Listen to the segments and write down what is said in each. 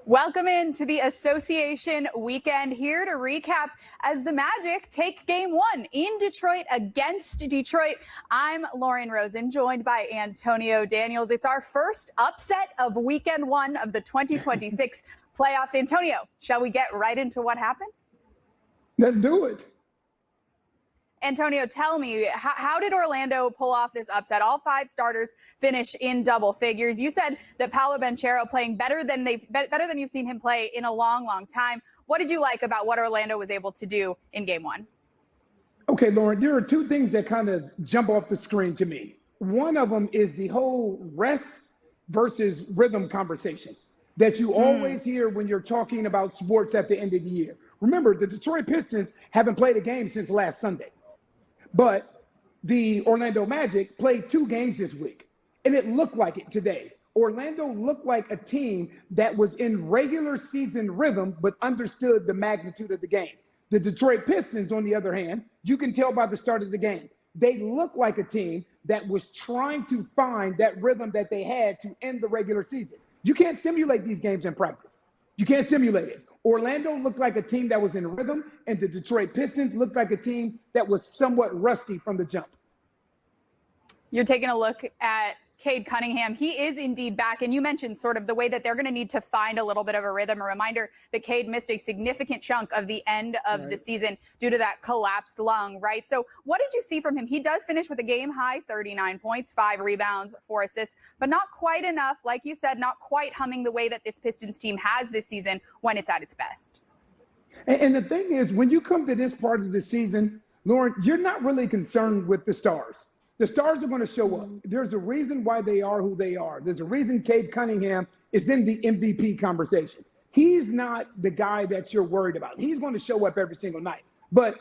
Welcome into the association weekend, here to recap as the Magic take game one in Detroit against Detroit. I'm Lauren Rosen, joined by Antonio Daniels. It's our first upset of weekend one of the 2026 playoffs. Antonio, shall we get right into what happened? Let's do it. Antonio, tell me, how did Orlando pull off this upset? All five starters finish in double figures. You said that Paolo Banchero playing better than you've seen him play in a long, long time. What did you like about what Orlando was able to do in game one? Okay, Lauren, there are two things that kind of jump off the screen to me. One of them is the whole rest versus rhythm conversation that you always hear when you're talking about sports at the end of the year. Remember, the Detroit Pistons haven't played a game since last Sunday. But the Orlando Magic played 2 games this week, and it looked like it today. Orlando looked like a team that was in regular season rhythm, but understood the magnitude of the game. The Detroit Pistons, on the other hand, you can tell by the start of the game, they look like a team that was trying to find that rhythm that they had to end the regular season. You can't simulate these games in practice. You can't simulate it. Orlando looked like a team that was in rhythm, and the Detroit Pistons looked like a team that was somewhat rusty from the jump. You're taking a look at Cade Cunningham. He is indeed back, and you mentioned sort of the way that they're going to need to find a little bit of a rhythm. A reminder that Cade missed a significant chunk of the end of the season due to that collapsed lung, right? So what did you see from him? He does finish with a game-high 39 points, 5 rebounds, 4 assists, but not quite enough. Like you said, not quite humming the way that this Pistons team has this season when it's at its best. And the thing is, when you come to this part of the season, Lauren, you're not really concerned with the stars. The stars are going to show up. There's a reason why they are who they are. There's a reason Cade Cunningham is in the MVP conversation. He's not the guy that you're worried about. He's going to show up every single night. But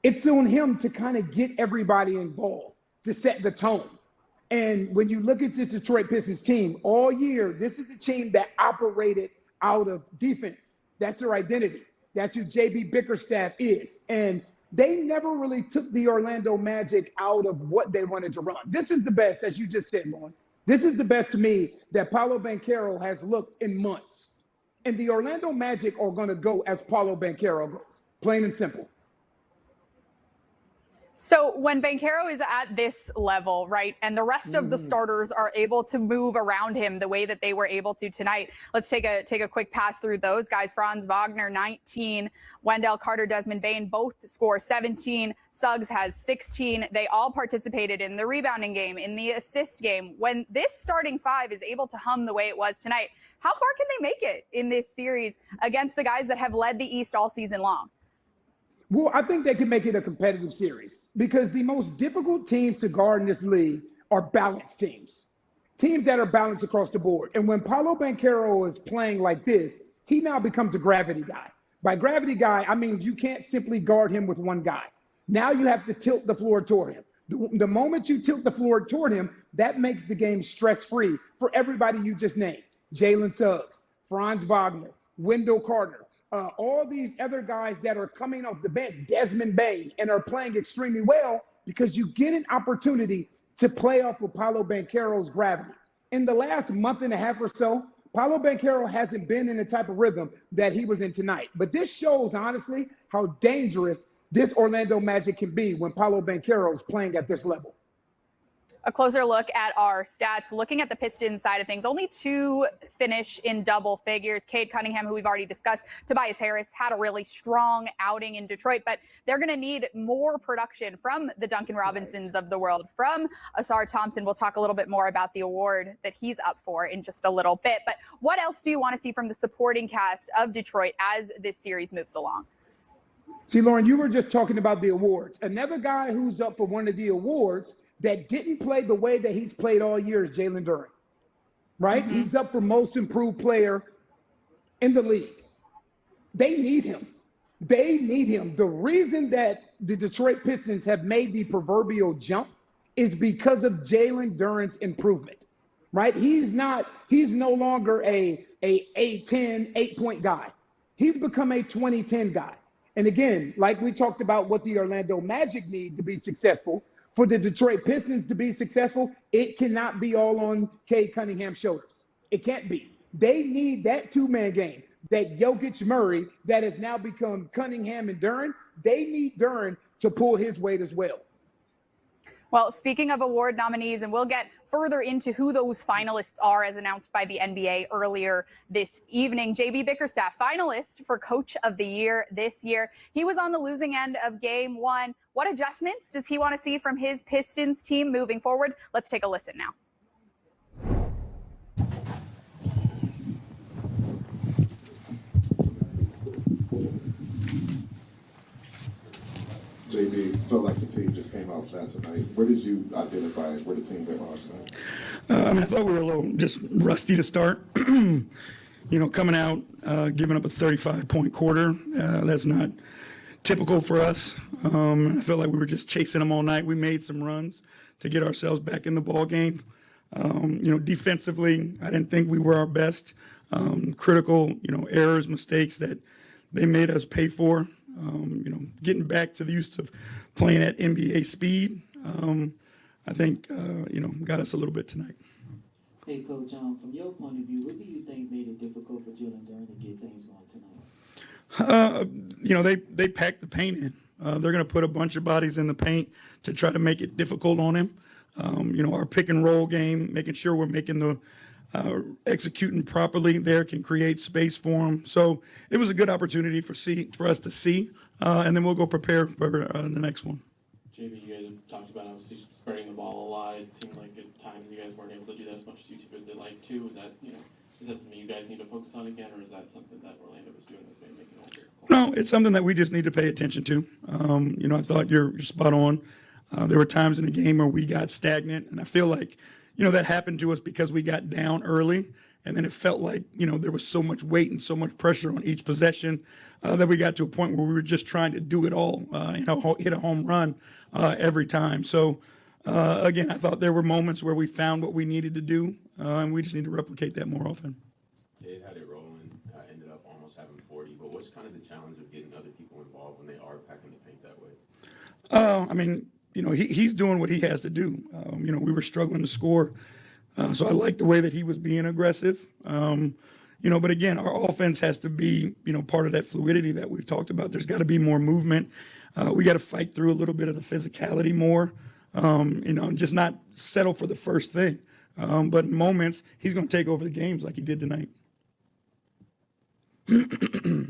it's on him to kind of get everybody involved, to set the tone. And when you look at this Detroit Pistons team all year, this is a team that operated out of defense. That's their identity. That's who JB Bickerstaff is. And they never really took the Orlando Magic out of what they wanted to run. This is the best, as you just said, Lauren. This is the best to me that Paolo Banchero has looked in months. And the Orlando Magic are going to go as Paolo Banchero goes, plain and simple. So when Banchero is at this level, right, and the rest of the starters are able to move around him the way that they were able to tonight, let's take a quick pass through those guys. Franz Wagner, 19. Wendell Carter, Desmond Bane, both score 17. Suggs has 16. They all participated in the rebounding game, in the assist game. When this starting five is able to hum the way it was tonight, how far can they make it in this series against the guys that have led the East all season long? Well, I think they can make it a competitive series because the most difficult teams to guard in this league are balanced teams that are balanced across the board. And when Paolo Banchero is playing like this, he now becomes a gravity guy. By gravity guy, I mean you can't simply guard him with one guy. Now you have to tilt the floor toward him. The moment you tilt the floor toward him, that makes the game stress-free for everybody you just named. Jalen Suggs, Franz Wagner, Wendell Carter. All these other guys that are coming off the bench, Desmond Bane, and are playing extremely well because you get an opportunity to play off of Paolo Banchero's gravity. In the last month and a half or so, Paolo Banchero hasn't been in the type of rhythm that he was in tonight. But this shows, honestly, how dangerous this Orlando Magic can be when Paolo Banchero is playing at this level. A closer look at our stats. Looking at the Pistons side of things, only 2 finish in double figures. Cade Cunningham, who we've already discussed, Tobias Harris had a really strong outing in Detroit, but they're going to need more production from the Duncan Robinsons of the world, from Asar Thompson. We'll talk a little bit more about the award that he's up for in just a little bit. But what else do you want to see from the supporting cast of Detroit as this series moves along? See, Lauren, you were just talking about the awards. Another guy who's up for one of the awards that didn't play the way that he's played all year is Jalen Duren, right? He's up for most improved player in the league. They need him. They need him. The reason that the Detroit Pistons have made the proverbial jump is because of Jalen Duren's improvement, right? He's no longer a 10, 8-point guy. He's become a 20-10 guy. And again, like we talked about what the Orlando Magic need to be successful, for the Detroit Pistons to be successful, it cannot be all on Cade Cunningham's shoulders. It can't be. They need that two-man game, that Jokic Murray that has now become Cunningham and Duren. They need Duren to pull his weight as well. Well, speaking of award nominees, and we'll get further into who those finalists are as announced by the NBA earlier this evening. JB Bickerstaff, finalist for Coach of the Year this year. He was on the losing end of Game 1. What adjustments does he want to see from his Pistons team moving forward? Let's take a listen now. JB, felt like the team just came out flat tonight. Where did you identify where the team went wrong tonight? I thought we were a little just rusty to start. Coming out, giving up a 35-point quarter. That's not typical for us. I felt like we were just chasing them all night. We made some runs to get ourselves back in the ball game. Defensively, I didn't think we were our best. Critical, errors, mistakes that they made us pay for. Getting back to the use of playing at NBA speed, I think, got us a little bit tonight. Hey, Coach, from your point of view, what do you think made it difficult for Jalen Duren to get things going tonight? They packed the paint in. They're going to put a bunch of bodies in the paint to try to make it difficult on him. Our pick and roll game, making sure we're making the executing properly there can create space for him. So it was a good opportunity for us to see, and then we'll go prepare for the next one. JB, you guys have talked about obviously spreading the ball a lot. It seemed like at times you guys weren't able to do that as much as you typically like to. Is that something you guys need to focus on again, or is that something that Orlando was doing that's maybe making it all difficult? No, it's something that we just need to pay attention to. I thought you're spot on. There were times in the game where we got stagnant, and I feel like that happened to us because we got down early, and then it felt like, there was so much weight and so much pressure on each possession that we got to a point where we were just trying to do it all, hit a home run every time. So, again, I thought there were moments where we found what we needed to do, and we just need to replicate that more often. Cade had it rolling, ended up almost having 40, but what's kind of the challenge of getting other people involved when they are packing the paint that way? He's doing what he has to do. We were struggling to score. So I like the way that he was being aggressive. But again, our offense has to be, part of that fluidity that we've talked about. There's got to be more movement. We got to fight through a little bit of the physicality more, and just not settle for the first thing. But in moments, he's going to take over the games like he did tonight. JB,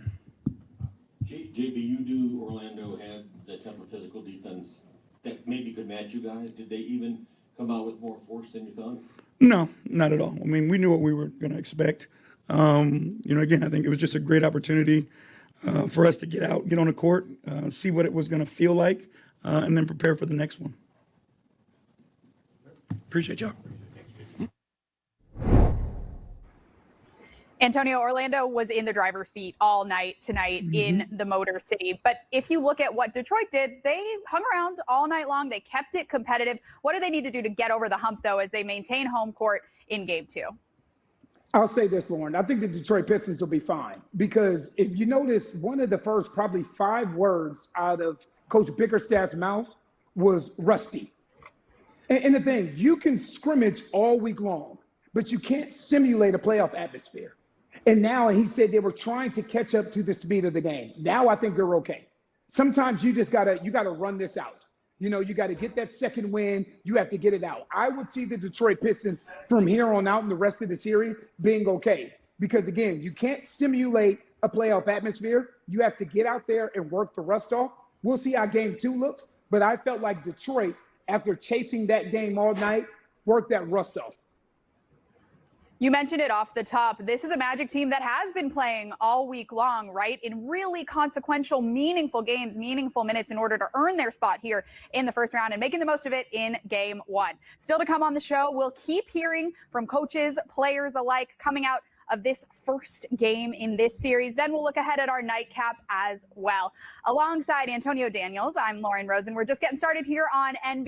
you knew Orlando had that type of physical defense that maybe could match you guys. Did they even come out with more force than you thought? No, not at all. We knew what we were going to expect. Again, I think it was just a great opportunity for us to get out, get on the court, see what it was going to feel like, and then prepare for the next one. Appreciate y'all. Antonio, Orlando was in the driver's seat all night tonight in the Motor City. But if you look at what Detroit did, they hung around all night long. They kept it competitive. What do they need to do to get over the hump, though, as they maintain home court in Game 2? I'll say this, Lauren. I think the Detroit Pistons will be fine because if you notice, one of the first probably 5 words out of Coach Bickerstaff's mouth was rusty. And the thing, you can scrimmage all week long, but you can't simulate a playoff atmosphere. And now he said they were trying to catch up to the speed of the game. Now I think they're okay. Sometimes you just gotta run this out. You got to get that second win. You have to get it out. I would see the Detroit Pistons from here on out in the rest of the series being okay. Because, again, you can't simulate a playoff atmosphere. You have to get out there and work the rust off. We'll see how Game 2 looks. But I felt like Detroit, after chasing that game all night, worked that rust off. You mentioned it off the top. This is a Magic team that has been playing all week long, right? In really consequential, meaningful games, meaningful minutes in order to earn their spot here in the first round and making the most of it in Game 1. Still to come on the show, we'll keep hearing from coaches, players alike coming out of this first game in this series. Then we'll look ahead at our nightcap as well. Alongside Antonio Daniels, I'm Lauren Rosen. We're just getting started here on NBA.